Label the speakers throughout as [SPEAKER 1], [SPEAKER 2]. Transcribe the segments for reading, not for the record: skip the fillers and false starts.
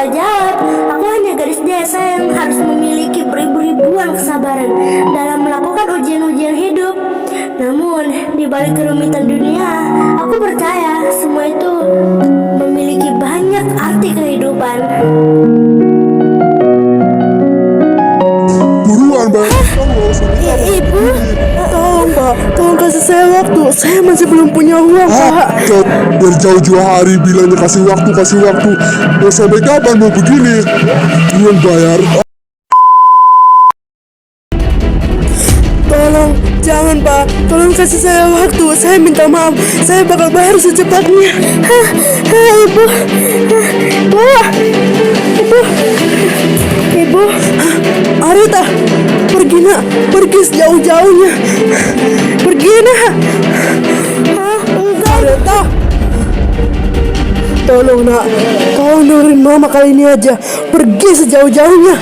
[SPEAKER 1] salah jawab. Aku hanya gadis desa yang harus memiliki beribu-ribuan kesabaran dalam melakukan ujian-ujian hidup. Namun, di balik kerumitan dunia, aku percaya semua itu memiliki banyak arti kehidupan.
[SPEAKER 2] Buruan, Mbak.
[SPEAKER 1] Ibu,
[SPEAKER 3] Tolong Pak, tolong kasih saya waktu. Saya masih belum punya uang Pak.
[SPEAKER 2] Biar jauh-jauh hari bilangnya kasih waktu. Mau sampai kapan mau begini? Belum bayar.
[SPEAKER 3] Tolong, jangan Pak. Tolong kasih saya waktu. Saya minta maaf. Saya bakal bayar secepatnya.
[SPEAKER 1] Ibu,
[SPEAKER 3] Ibu, Arita, pergi nak, pergi sejauh-jauhnya. Pergi nak.
[SPEAKER 1] enggak.
[SPEAKER 3] Arita, tolong nak, tolong dengerin mama kali ini aja. Pergi sejauh-jauhnya.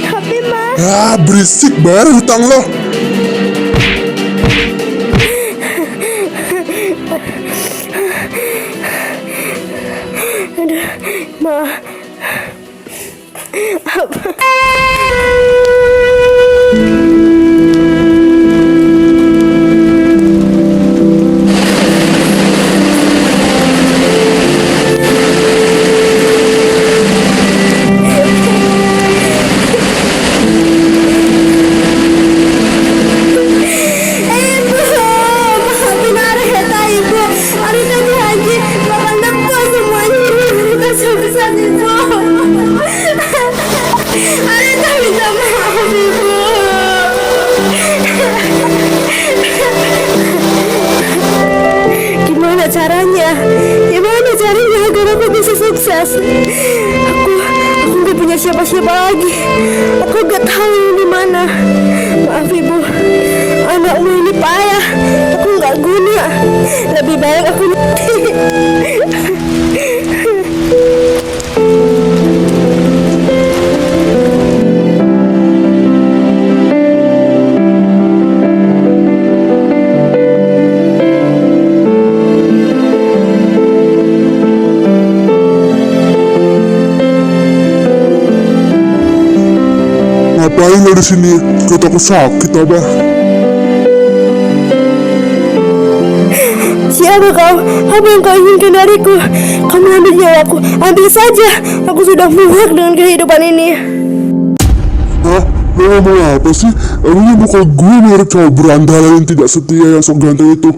[SPEAKER 1] Tapi Mas,
[SPEAKER 2] Berisik, bayar hutang lo.
[SPEAKER 1] Ma. Maafin Arita, Ibu. Arita janji bakal nempel semuanya. Arita sebesar itu. Arita minta maaf, Ibu. Gimana caranya? Gimana caranya agar aku bisa sukses? Aku gak punya siapa-siapa lagi. Aku gak tahu di mana. Maaf Ibu, anakmu ini payah. Aku gak guna. Lebih baik aku mati.
[SPEAKER 2] Ngapain lo di sini? Kata aku sakit apa?
[SPEAKER 1] Siapa kau? Apa yang kau inginkan dariku? Kamu ambil nyawaku. Ambil saja. Aku sudah muak dengan kehidupan ini.
[SPEAKER 2] Hah? Lo ngomong apa sih? Emangnya bukan gue mirip cowok berandalan yang tidak setia yang sok ganteng itu?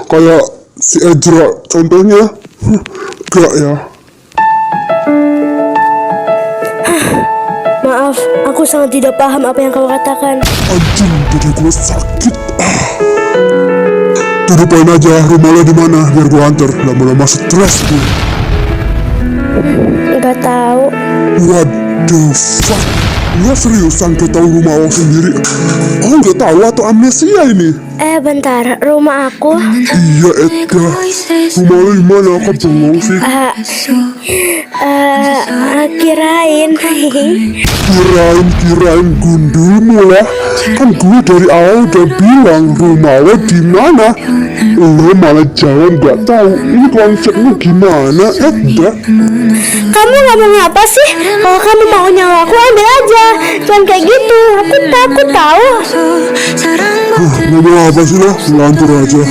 [SPEAKER 2] Kayak si Ezra contohnya? Gak ya?
[SPEAKER 1] Maaf, aku sangat tidak paham apa yang kau katakan.
[SPEAKER 2] Anjing, dada gue sakit. Tuh depan aja, rumah lo di mana? Biar gue antar. Lama-lama stres gue.
[SPEAKER 1] Gak tahu.
[SPEAKER 2] What the fuck? Lo seriusan gak tahu rumah lo sendiri? Oh, gak tahu atau amnesia ini?
[SPEAKER 1] Bentar, rumah aku.
[SPEAKER 2] Iya, Edgar. Rumah lo di mana? Kok bengong sih?
[SPEAKER 1] Kirain.
[SPEAKER 2] Kirain gundulmu lah. Kan gue dari awal udah bilang rumah lo di mana. Lo malah jawab gak tahu. Ini konsepnya gimana, Edgar?
[SPEAKER 1] Kamu ngomong apa sih? Kalau kamu mau nyawa aku, ambil aja. Jangan kayak gitu. Aku takut tahu.
[SPEAKER 2] Ngomong apa sih lo? Ngelantur aja.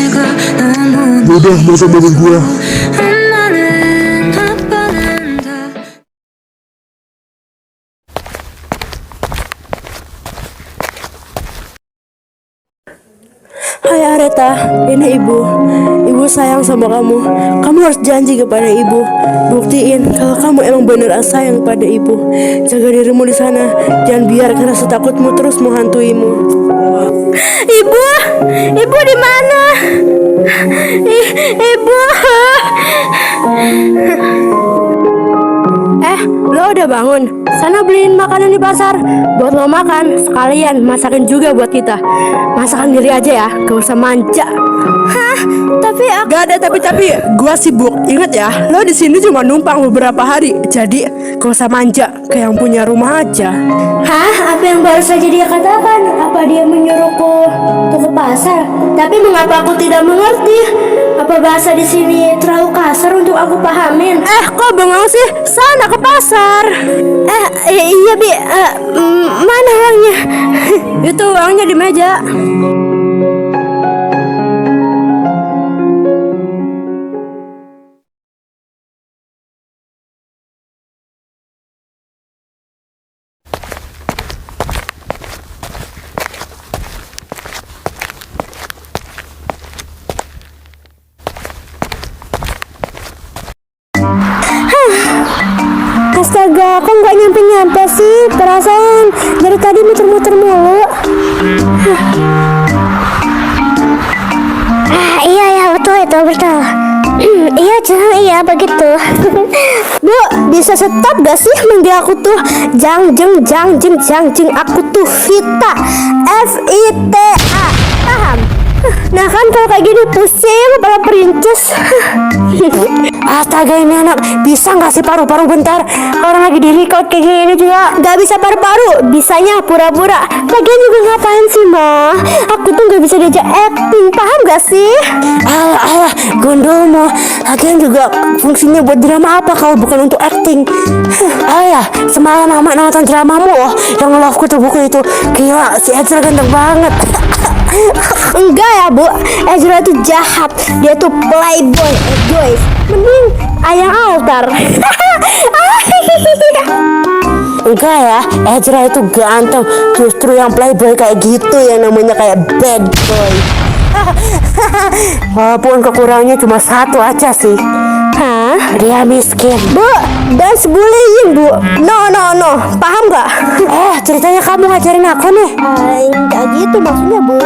[SPEAKER 2] Udah, gak usah bangun gue.
[SPEAKER 3] Hai Areta, ini ibu. Ibu sayang sama kamu. Kamu harus janji kepada ibu. Buktiin kalau kamu emang bener sayang pada ibu. Jaga dirimu di sana. Jangan biarkan rasa takutmu terus menghantuimu.
[SPEAKER 1] Ibu, ibu di mana? Ibu. Lo udah bangun? Sana beliin makanan di pasar buat lo makan. Sekalian masakin juga buat kita. Masakan diri aja ya, gak usah manja. Hah? Tapi aku...
[SPEAKER 3] Gak ada tapi. Gua sibuk. Ingat ya, lo di sini cuma numpang beberapa hari. Jadi gak usah manja, kayak yang punya rumah aja.
[SPEAKER 1] Hah? Apa yang baru saja dia katakan? Apa dia menyuruhku untuk ke pasar? Tapi mengapa aku tidak mengerti? Apa
[SPEAKER 3] bahasa di sini terlalu kasar untuk aku pahamin. Kok bengong sih? Sana ke pasar. Iya Bi. Mana uangnya? Itu uangnya di meja. Astaga, kok nggak nyampe-nyampe sih? Perasaan dari tadi muter-muter mulu. Iya betul itu betul. Iya jangan iya begitu. Bu, bisa stop gak sih manggil aku tuh Jang Jeng aku tuh Vita Vita. Paham? Nah kan kalau kayak gini pusing kepala perincis. Astaga ini anak bisa nggak sih paru-paru bentar? Orang lagi di record kayak gini juga nggak bisa paru-paru, bisanya pura-pura. Lagian juga ngapain sih Ma? Aku tuh nggak bisa diajak acting, paham gak sih? Alah gondol mo. Lagian juga fungsinya buat drama apa kalau bukan untuk acting? Ayah semalam mama nonton dramamu yang Love Kutu Buku itu. Gila si Ezra ganteng banget. Enggak ya Bu, Ezra itu jahat. Dia tuh playboy, guys. Mending ayang altar. Enggak ya, Ezra itu ganteng. Justru yang playboy kayak gitu yang namanya kayak bad boy. Walaupun kekurangannya cuma satu aja sih. Hah? Dia miskin. Bu, that's bullying Bu. No, paham gak? Ceritanya kamu ngajarin aku nih. Enggak gitu maksudnya Bu.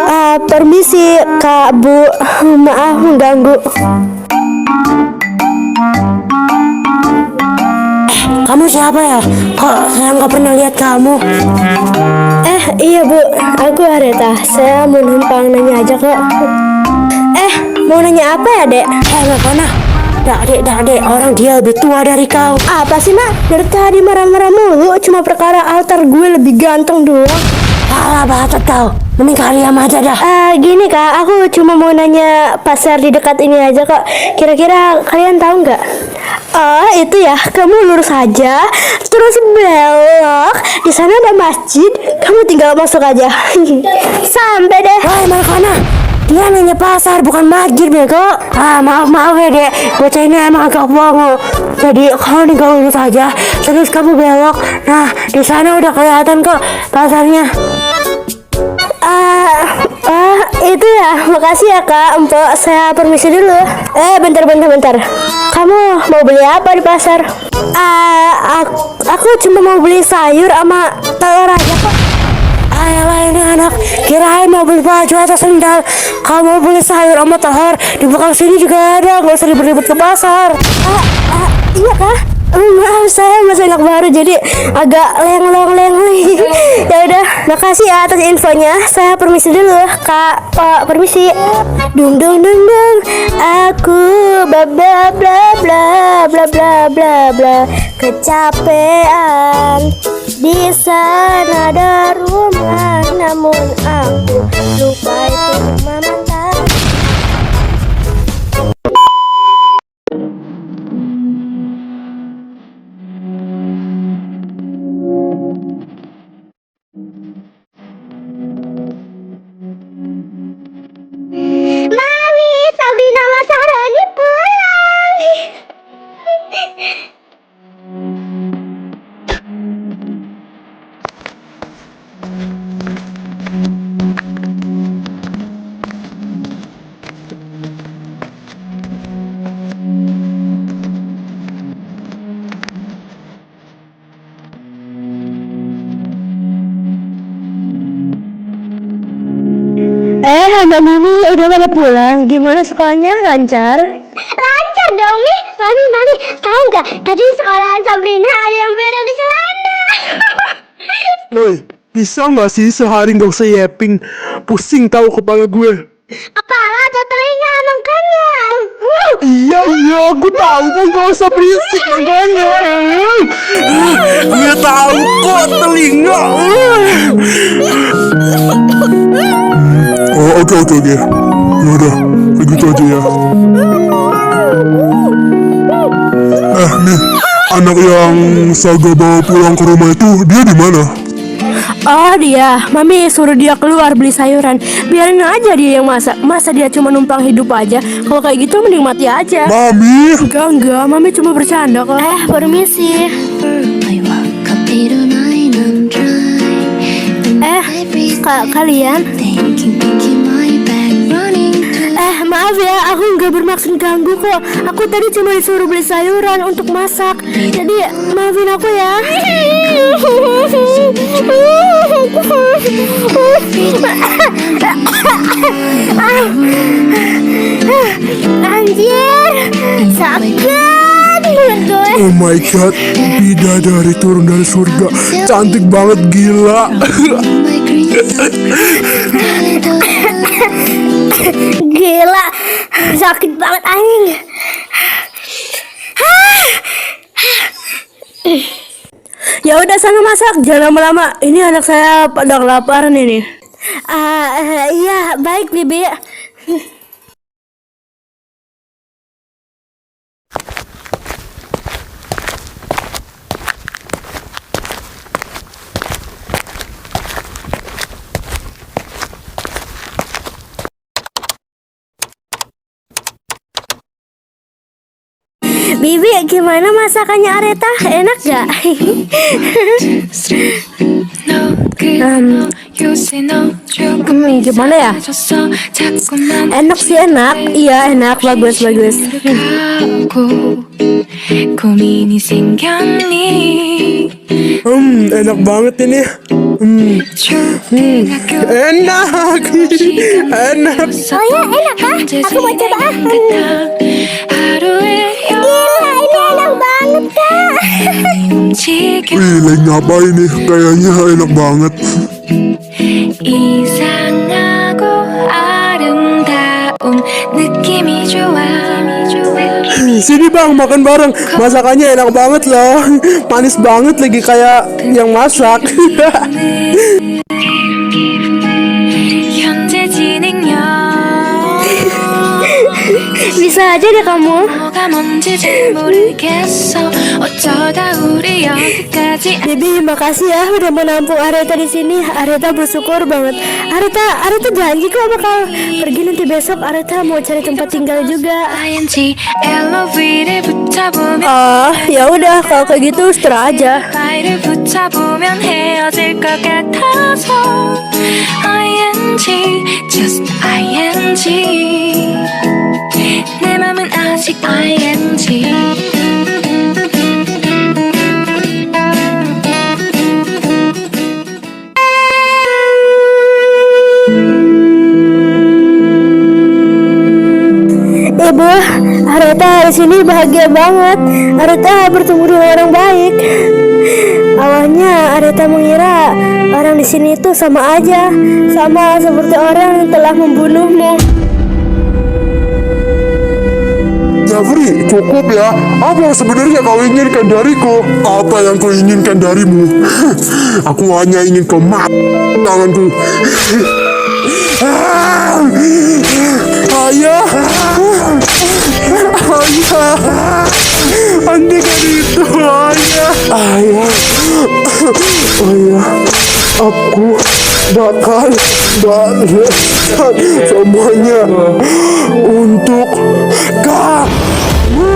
[SPEAKER 3] Permisi Kak Bu, maaf mengganggu. Kamu siapa ya? Kok saya nggak pernah lihat kamu? Iya Bu, aku Areta. Saya mau numpang nanya aja kok. Mau nanya apa ya Dek? Mana? Dek, orang dia lebih tua dari kau. Apa sih Nak? Dari tadi marah-marah mulu, cuma perkara altar gue lebih ganteng doang. Alah bacot kau, mending kalian aja dah. Gini Kak, aku cuma mau nanya pasar di dekat ini aja kok. Kira-kira kalian tahu nggak? Itu ya, kamu lurus aja, terus belok. Di sana ada masjid, kamu tinggal masuk aja. Sampai deh. Wah, mana? Dia nanya pasar bukan masjid bego. Maaf ya Dek, bocah ini emang agak bongo. Jadi kamu tinggal lurus aja, terus kamu belok. Nah, di sana udah kelihatan kok pasarnya. Itu ya, makasih ya Kak. Empok, saya permisi dulu. Bentar. Kamu mau beli apa di pasar? Aku cuma mau beli sayur sama telur aja kok. Ayolah ini anak, kirain mau beli baju atau sendal. Kalau mau beli sayur sama telur di belakang sini juga ada, nggak usah ribet-ribet ke pasar. Iya Kak. Maaf saya masih anak baru jadi agak leng. Ya udah, makasih ya atas infonya. Saya permisi dulu Kak. Permisi. Dung. Aku bla bla kecapean. Di sana ada rumah, namun aku lupa itu rumah mantan. Mami, Sabrina sama Sarah ini pulang. Anak Mami udah pada pulang. Gimana sekolahnya? Lancar? Lancar dong nih. Mami, tahu nggak? Tadi sekolahan Sabrina ada yang beda di celana.
[SPEAKER 2] Woi, bisa nggak sih sehari nggak usah yapping? Pusing tahu kepala gue.
[SPEAKER 3] Kepala atau telinga makanya.
[SPEAKER 2] Iya, aku tahu kok, nggak usah berisik makanya. Gue tahu kok telinga. Oke. Yaudah, gitu aja ya. Nih, anak yang Saga bawa pulang ke rumah itu, dia di mana?
[SPEAKER 3] Oh dia, mami suruh dia keluar beli sayuran. Biarin aja dia yang masak. Masa dia cuma numpang hidup aja? Kalau kayak gitu mending mati aja.
[SPEAKER 2] Mami!
[SPEAKER 3] Enggak, mami cuma bercanda kok.
[SPEAKER 1] Permisi. Kalian? Maaf ya, aku nggak bermaksud ganggu kok. Aku tadi cuma disuruh beli sayuran untuk masak. Jadi maafin aku ya. Anjir, sakit mulut gue.
[SPEAKER 2] Oh my god, bidadari turun dari surga. Cantik banget, gila.
[SPEAKER 1] Gila, sakit banget anjing.
[SPEAKER 3] Ya udah sana masak, jangan lama-lama. Ini anak saya pada kelaparan ini.
[SPEAKER 1] Iya, baik Bibi. Bibi, gimana masakannya Areta? Enak gak?
[SPEAKER 3] Gimana ya? Enak sih enak. Iya enak, bagus.
[SPEAKER 4] 고민이 생겼니
[SPEAKER 2] Enak banget ini. Enak. Enak.
[SPEAKER 1] Oh ya, enak kah? Aku mau coba.
[SPEAKER 4] 하루에
[SPEAKER 1] Gila, ini enak banget kak.
[SPEAKER 4] 움직여
[SPEAKER 2] Wih, lagi ngapain nih? Kayaknya enak banget.
[SPEAKER 4] 이상하고 아름다운 느낌이 좋아
[SPEAKER 5] Sini bang, makan bareng. Masakannya enak banget loh. Manis banget lagi kayak yang masak.
[SPEAKER 4] 현재 진행형
[SPEAKER 1] Bisa aja deh kamu.
[SPEAKER 4] 뭐가 뭔지 잘 모르겠어 어쩌다 우리 여기까지
[SPEAKER 1] Bibi, makasih ya udah menampung Areta di sini. Areta bersyukur banget. Areta janji kok bakal pergi nanti besok. Areta mau cari tempat tinggal juga.
[SPEAKER 4] ing LOV를 붙여보면
[SPEAKER 3] Ah, ya udah kalau kayak gitu seterah aja.
[SPEAKER 4] Y를 붙여보면 헤어질 것 같아서 ing just ing 내 맘은 아직 ing
[SPEAKER 1] Ibu, Areta di sini bahagia banget. Areta bertemu dengan orang baik. Awalnya Areta mengira orang di sini itu sama aja, sama seperti orang yang telah membunuhmu.
[SPEAKER 2] Jafri, cukup ya. Apa yang sebenarnya kau inginkan dariku? Apa yang kau inginkan darimu? Aku hanya ingin kau mati tanganku. Ayah, hentikan itu, ayah. Ayah, aku bakal balaskan semuanya untuk kamu.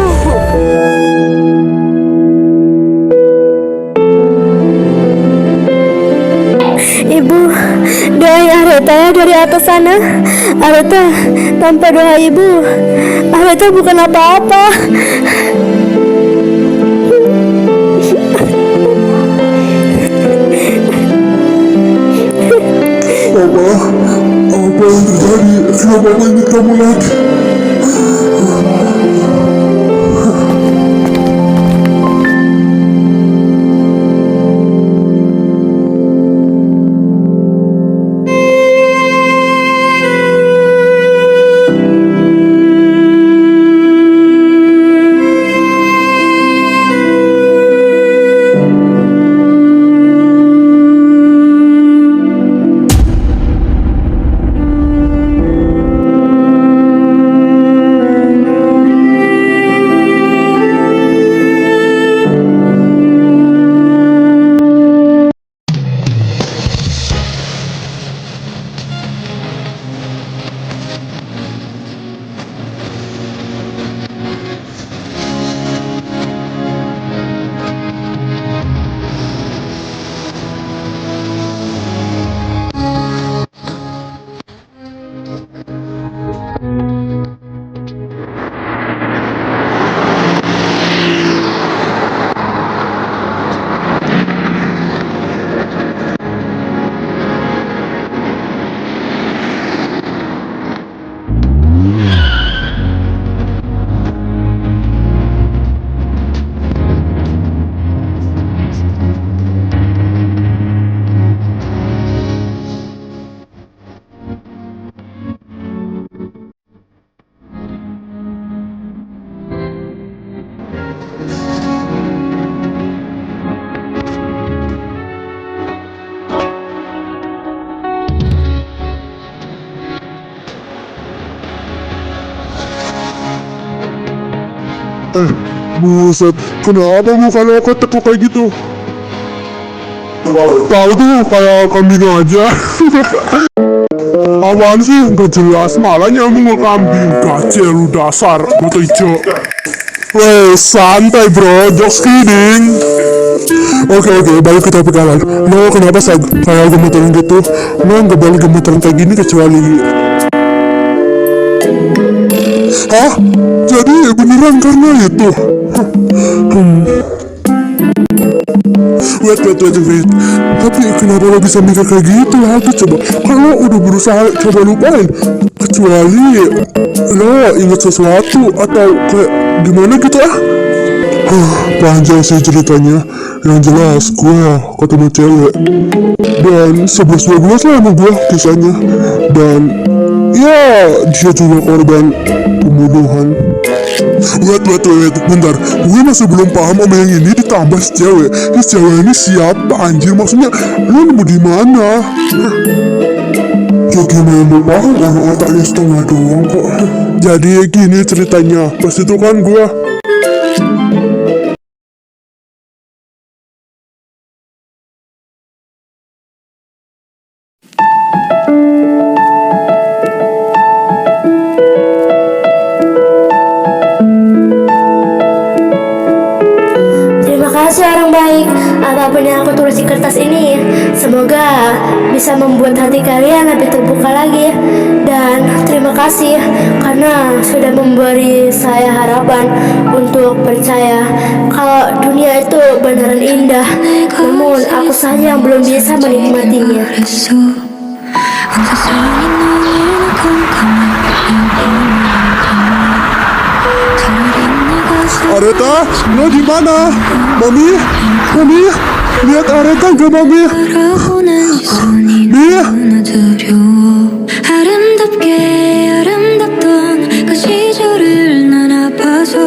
[SPEAKER 1] Ibu, doain Areta ya dari atas sana. Areta, tanpa doa ibu, Areta bukan apa-apa.
[SPEAKER 2] Papa, apa yang terjadi? Kenapa aku ingat kamu lagi? Buset, kenapa muka lo ketekuk kayak gitu? Tahu tuh, kayak kambing aja. Apaan sih? Gak jelas, malah nyambung ke kambing. Gacel lu dasar, mata hijau. Weh, santai bro, just kidding. Oke, balik ke topik awal. Lo kenapa kayak gemeteran gitu? Lo gak boleh gemeteran kayak gini kecuali... Hah? Jadi beneran karena itu? Wait. Tapi kenapa lo bisa mikir kayak gitu lagi coba? Kalau udah berusaha coba lupain. Kecuali lo inget sesuatu atau kayak gimana gitu ah? Panjang sih ceritanya. Yang jelas gue ketemu cewek dan 11-12 lah sama gue kisahnya. Dan ya dia juga korban pembunuhan. Wait, bentar. Gue masih belum paham sama yang ini ditambah si cewek. Si cewek ini siapa anjir? Maksudnya lu nemu di mana? Ya gimana mau paham, orang otaknya setengah doang kok. Jadi gini ceritanya. Pas itu kan gue
[SPEAKER 1] Terima kasih orang baik. Apapun yang aku tulis di kertas ini, semoga bisa membuat hati kalian lebih terbuka lagi. Dan terima kasih karena sudah memberi saya harapan untuk percaya kalau dunia itu beneran indah. Namun aku saja yang belum bisa menikmatinya.
[SPEAKER 4] 그랬어 온 세상이 너무나 깜깜해
[SPEAKER 2] Areta, lo di mana? Mami, lihat Areta gak Mami?
[SPEAKER 4] 바라보는 시선이
[SPEAKER 2] Mia,
[SPEAKER 4] 너무나 두려워 아름답던 그 시절을 난 아파서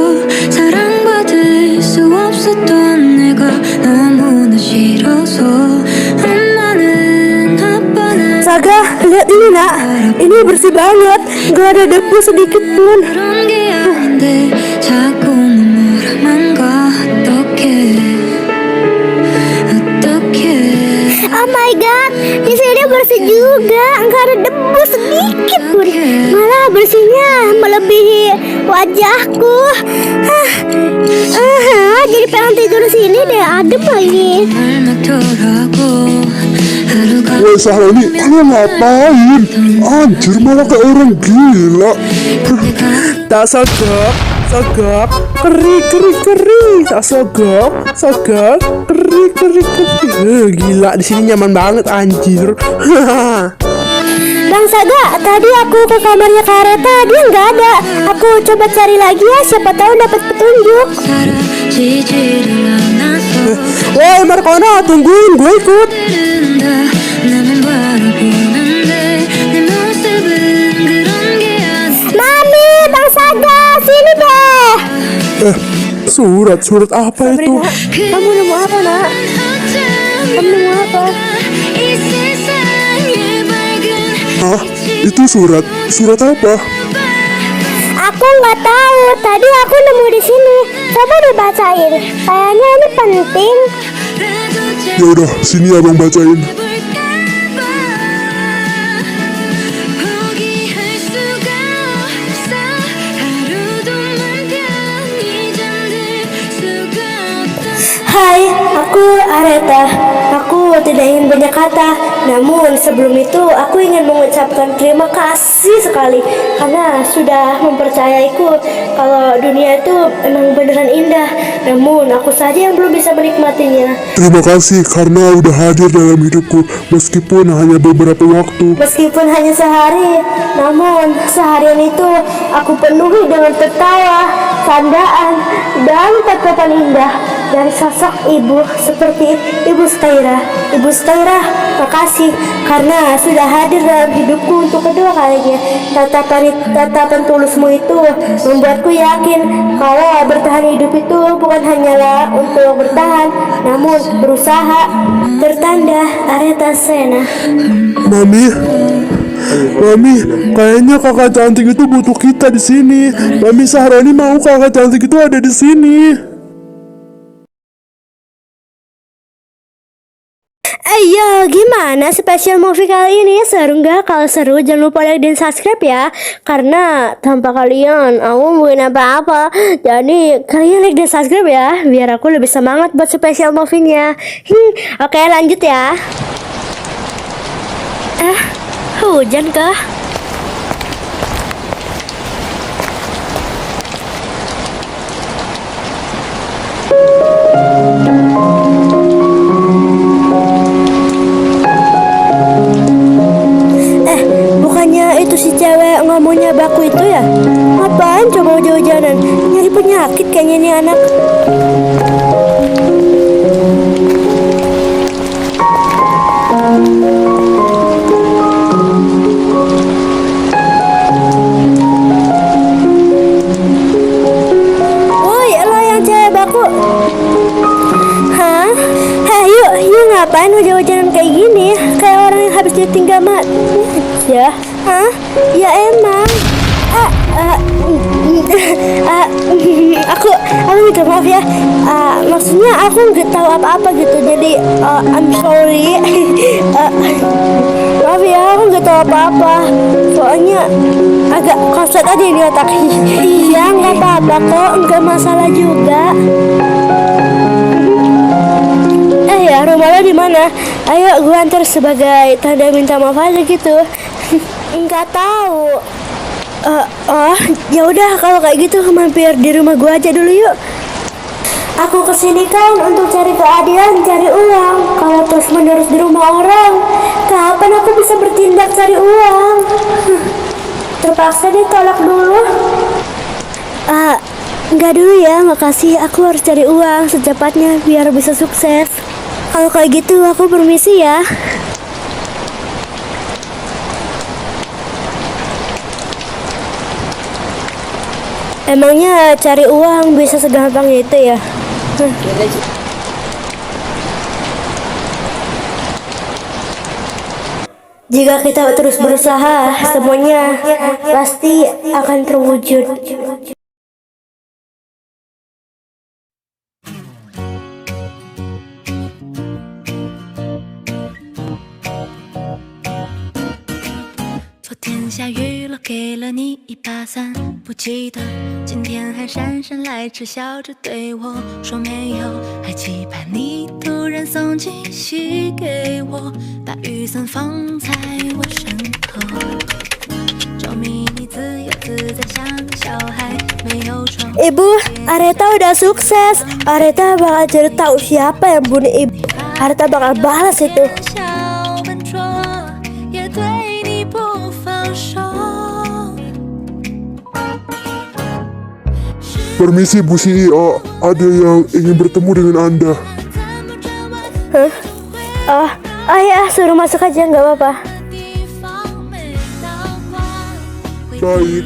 [SPEAKER 4] 사랑받을 수 없었던 내가 너무나 싫어서 엄마는 아빠는
[SPEAKER 1] Saga, lihat ini nak. Ini bersih banget. Gak ada debu sedikit pun.
[SPEAKER 4] 그런 게 아닌데 자꾸 눈물만 가 어떡해
[SPEAKER 1] Oh my god, di sini bersih juga. Gak ada debu sedikit pun. Malah bersihnya melebihi wajahku. Jadi pengen tidur sini deh, adem lagi.
[SPEAKER 4] 날 맡더라고 하루가
[SPEAKER 2] woi Sahroni, lo ngapain? Anjir malah kayak orang gila.
[SPEAKER 5] Tak sogok, keri, tak sogok, keri. Gila di sini nyaman banget anjir.
[SPEAKER 1] Bang Saga, tadi aku ke kamarnya Kareta, dia nggak ada. Aku coba cari lagi ya, siapa tahu dapat petunjuk.
[SPEAKER 4] 사라지지를 않아서
[SPEAKER 5] Woi Markona, tungguin gue ikut.
[SPEAKER 4] 흐른다 나만 바라보는데 내 모습은 그런 게 아니야
[SPEAKER 1] Mami, Bang Saga, sini deh.
[SPEAKER 5] Surat apa itu?
[SPEAKER 1] Kamu nemu apa nak? Kamu nemu apa?
[SPEAKER 4] 이 세상에 밝은
[SPEAKER 2] Hah? Itu surat apa?
[SPEAKER 1] Aku nggak tahu. Tadi aku nemu di sini. Coba dibacain. Kayaknya ini penting.
[SPEAKER 2] Ya udah, sini abang bacain.
[SPEAKER 4] 볼까봐 포기할 수가 없어 하루도 맘 편히 잠들 수가 없다
[SPEAKER 1] Hai, aku Areta. Aku tidak ingin banyak kata. Namun sebelum itu aku ingin mengucapkan terima kasih sekali karena sudah mempercayaiku kalau dunia itu emang beneran indah. Namun aku saja yang belum bisa menikmatinya.
[SPEAKER 2] Terima kasih karena udah hadir dalam hidupku meskipun hanya beberapa waktu.
[SPEAKER 1] Meskipun hanya sehari, namun seharian itu aku penuhi dengan tertawa, candaan, dan tatapan indah dari sosok ibu seperti Ibu Staira. Ibu Staira, makasih karena sudah hadir dalam hidupku untuk kedua kalinya. Tatapan tulusmu itu membuatku yakin kalau bertahan hidup itu bukan hanyalah untuk bertahan, namun berusaha. Tertanda Areta Sena.
[SPEAKER 2] Mami, Mami, kayaknya kakak cantik itu butuh kita di sini. Mami Sahrani mau kakak cantik itu ada di sini.
[SPEAKER 1] Ayo, gimana special movie kali ini? Seru nggak? Kalau seru, jangan lupa like dan subscribe ya. Karena tanpa kalian, aku mungkin apa-apa. Jadi, kalian like dan subscribe ya. Biar aku lebih semangat buat special movie-nya. Oke, lanjut ya. Hujan kah? Bukannya itu si cewek ngomongnya baku itu ya? Ngapain coba hujan-hujanan? Nyari penyakit kayaknya nih anak. Woi, lo yang cewek baku. Hah? Hei, yuk ngapain hujan-hujanan kayak gini? Kayak orang yang habis ditinggal mati. Ya? Hah? Ya emang. Aku minta maaf ya. Maksudnya aku nggak tahu apa-apa gitu. Jadi I'm sorry. Maaf ya, aku nggak tahu apa-apa. Soalnya agak konslet aja di otak. Iya, nggak apa-apa kok. Nggak masalah juga. Ya, rumah lo di mana? Ayo gua antar sebagai tanda minta maaf aja gitu. Nggak tahu. Ya udah kalau kayak gitu mampir di rumah gua aja dulu yuk. Aku kesini kan untuk cari keadilan, cari uang. Kalau terus menerus di rumah orang, kapan aku bisa bertindak cari uang? Terpaksa ditolak dulu. Enggak dulu ya, makasih. Aku harus cari uang secepatnya biar bisa sukses. Kalau kayak gitu aku permisi ya. Emangnya cari uang bisa segampang itu ya? Jika kita terus berusaha, semuanya pasti akan terwujud.
[SPEAKER 4] 下雨了，给了你一把伞，不记得今天还姗姗来迟，笑着对我说没有，还期盼你突然送惊喜给我，把雨伞放在我身后，着迷你自由自在像个小孩，没有窗。
[SPEAKER 1] Ibu, Areta udah sukses. Areta bakal cari tahu siapa yang bunuh ibu. Areta bakal balas itu.
[SPEAKER 2] Permisi Bu CEO, ada yang ingin bertemu dengan Anda.
[SPEAKER 1] Ya, suruh masuk aja, nggak apa-apa.
[SPEAKER 2] Baik.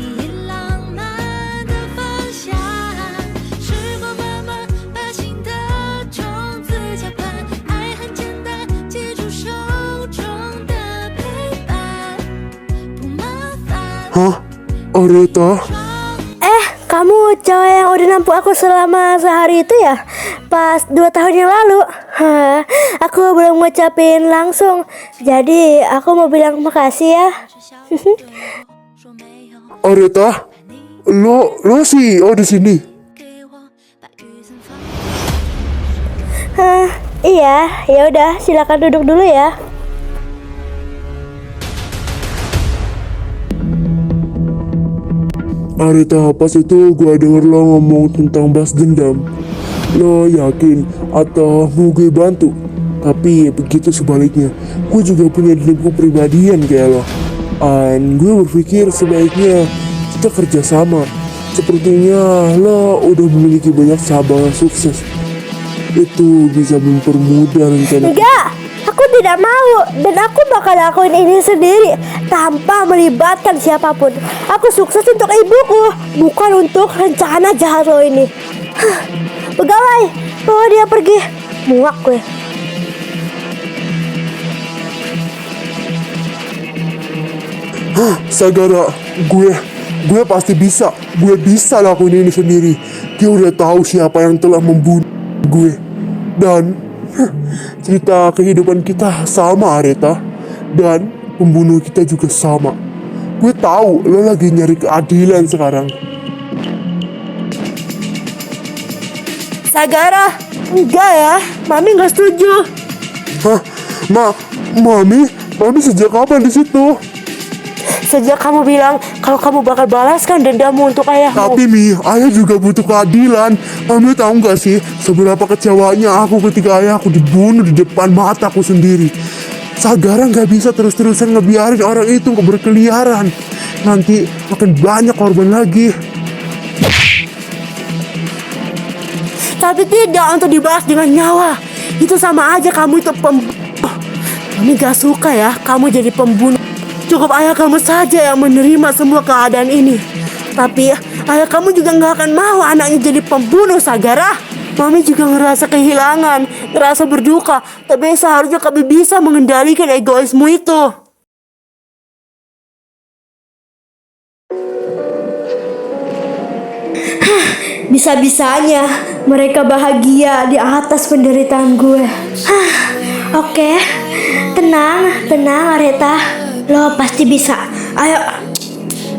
[SPEAKER 2] Hah? Areta?
[SPEAKER 1] Kamu cowok yang udah nampuk aku selama sehari itu ya? Pas 2 tahun yang lalu. Aku belum ngucapin langsung. Jadi aku mau bilang makasih ya.
[SPEAKER 2] Areta? Lo CEO di sini?
[SPEAKER 1] Iya, ya udah silakan duduk dulu ya.
[SPEAKER 2] Areta, pas itu gua denger lo ngomong tentang balas dendam. Lo yakin atau mau gue bantu? Tapi begitu sebaliknya, gue juga punya dendam kepribadian kayak lo. Dan gue berpikir sebaiknya kita kerjasama. Sepertinya lo udah memiliki banyak sahabat yang sukses. Itu bisa mempermudah rencana.
[SPEAKER 1] Enggak, aku tidak mau. Dan aku bakal lakuin ini sendiri tanpa melibatkan siapapun. Aku sukses untuk ibuku, bukan untuk rencana jahat lo ini. Pegawai, bawa dia pergi. Muak gue.
[SPEAKER 2] Sagara, gue pasti bisa. Gue bisa lakuin ini sendiri. Dia udah tahu siapa yang telah membunuh gue. Dan cerita kehidupan kita sama, Areta. Dan pembunuh kita juga sama. Gue tahu lo lagi nyari keadilan sekarang.
[SPEAKER 3] Sagara, enggak ya, Mami nggak setuju.
[SPEAKER 2] Hah? Mami sejak kapan di situ?
[SPEAKER 3] Sejak kamu bilang kalau kamu bakal balaskan dendammu untuk ayahmu.
[SPEAKER 2] Tapi Mi, ayah juga butuh keadilan. Mami tahu nggak sih seberapa kecewanya aku ketika ayahku dibunuh di depan mataku sendiri. Sagara nggak bisa terus-terusan ngebiarin orang itu berkeliaran. Nanti akan banyak korban lagi.
[SPEAKER 3] Tapi tidak untuk dibalas dengan nyawa. Itu sama aja kamu itu pembunuh. Kami gak suka ya kamu jadi pembunuh. Cukup ayah kamu saja yang menerima semua keadaan ini. Tapi ayah kamu juga gak akan mau anaknya jadi pembunuh, Sagara. Mami juga ngerasa kehilangan, ngerasa berduka. Tapi seharusnya kami bisa mengendalikan egoismu itu. Bisa-bisanya mereka bahagia di atas penderitaan gue. Oke, tenang Areta. Lo pasti bisa. Ayo.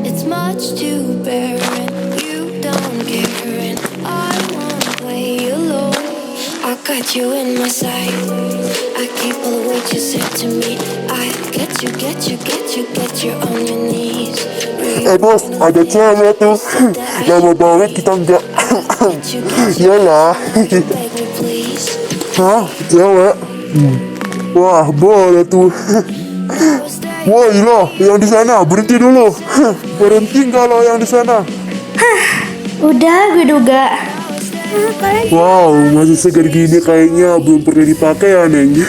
[SPEAKER 4] It's much to bear and you don't care and I wanna play alone. I got you in my sight. I keep all the words you said to me. I get you on your knees.
[SPEAKER 2] Bos, ada cewek tuh. Lama banget kita nggak. Iyalah.
[SPEAKER 4] Beg me please.
[SPEAKER 2] Hah? Cewek? Wah, boleh tuh. Woi lo, yang di sana berhenti dulu. Berhenti nggak lo yang di sana?
[SPEAKER 1] Udah, gue duga.
[SPEAKER 2] Wow, masih segar gini kayaknya belum pernah dipakai ya, Neng.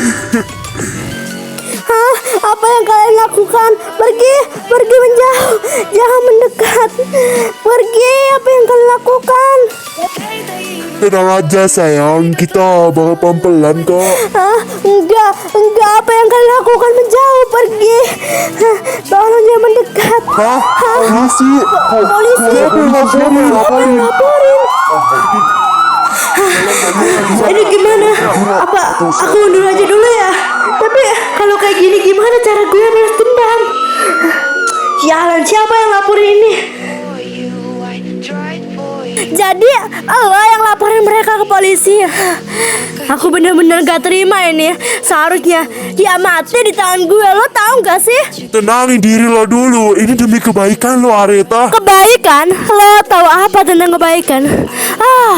[SPEAKER 1] Hah? Apa yang kalian lakukan? Pergi menjauh. Jangan mendekat. Pergi, apa yang kalian lakukan?
[SPEAKER 2] Tenang aja sayang, kita bakal pelan-pelan kok.
[SPEAKER 1] Hah? Enggak, apa yang kalian lakukan? Menjauh, pergi. Hah, tolong jangan mendekat.
[SPEAKER 2] Hah? Polisi?
[SPEAKER 1] Polisi?
[SPEAKER 2] Siapa yang laporin?
[SPEAKER 1] Ini gimana? Apa aku mundur aja dulu ya? Tapi kalau kayak gini gimana cara gue balas dendam? Sialan, siapa yang laporin ini? Jadi lo yang laporin mereka ke polisi. Aku bener-bener gak terima ini. Seharusnya dia mati di tangan gue. Lo tahu gak sih?
[SPEAKER 2] Tenangin diri lo dulu, ini demi kebaikan lo, Areta.
[SPEAKER 1] Kebaikan? Lo tahu apa tentang kebaikan?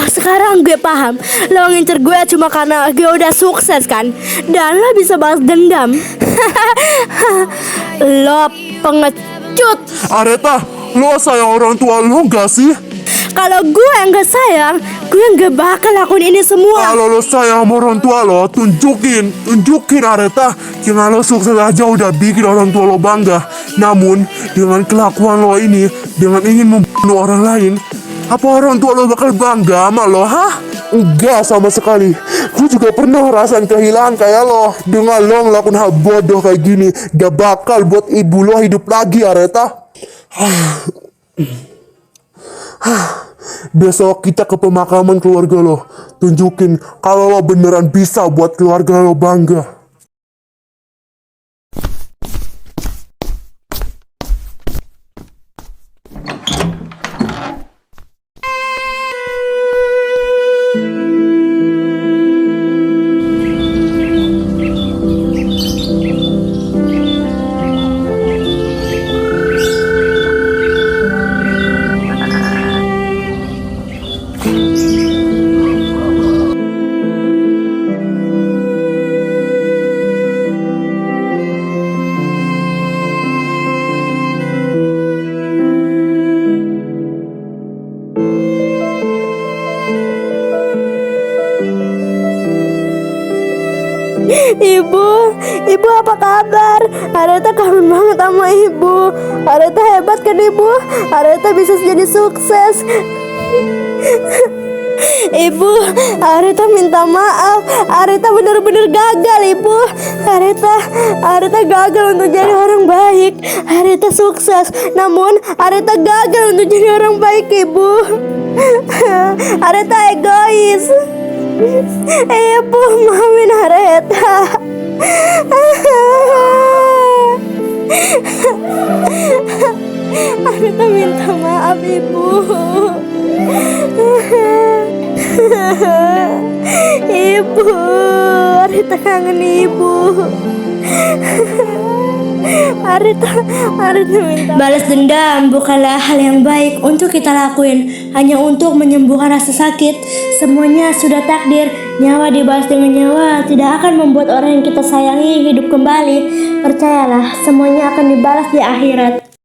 [SPEAKER 1] Sekarang gue paham. Lo ngincer gue cuma karena gue udah sukses kan? Dan lo bisa balas dendam. Lo pengecut.
[SPEAKER 2] Areta, lo sayang orang tua lo gak sih?
[SPEAKER 1] Kalau gue yang gak sayang, gue gak bakal lakuin ini semua.
[SPEAKER 2] Kalau lo sayang sama orang tua lo, tunjukin Areta. Jangan lo sukses aja udah bikin orang tua lo bangga. Namun, dengan kelakuan lo ini, dengan ingin membunuh orang lain, apa orang tua lo bakal bangga sama lo, hah? Enggak sama sekali. Gue juga pernah ngerasain kehilangan kayak lo. Dengan lo ngelakuin hal bodoh kayak gini, gak bakal buat ibu lo hidup lagi, Areta. Besok kita ke pemakaman keluarga lo. Tunjukin kalau lo beneran bisa buat keluarga lo bangga.
[SPEAKER 1] Ibu apa kabar? Areta kangen banget sama ibu. Areta hebat kan ibu? Areta bisa jadi sukses. Ibu, Areta minta maaf. Areta benar-benar gagal, Ibu. Areta gagal untuk jadi orang baik. Areta sukses, namun Areta gagal untuk jadi orang baik, Ibu. Areta egois. Ibu, maafin Areta. Areta minta maaf, Ibu. Ibu, Areta kangen Ibu. Areta minta.
[SPEAKER 3] Balas dendam bukanlah hal yang baik untuk kita lakuin hanya untuk menyembuhkan rasa sakit. Semuanya sudah takdir. Nyawa dibalas dengan nyawa tidak akan membuat orang yang kita sayangi hidup kembali. Percayalah, semuanya akan dibalas di akhirat.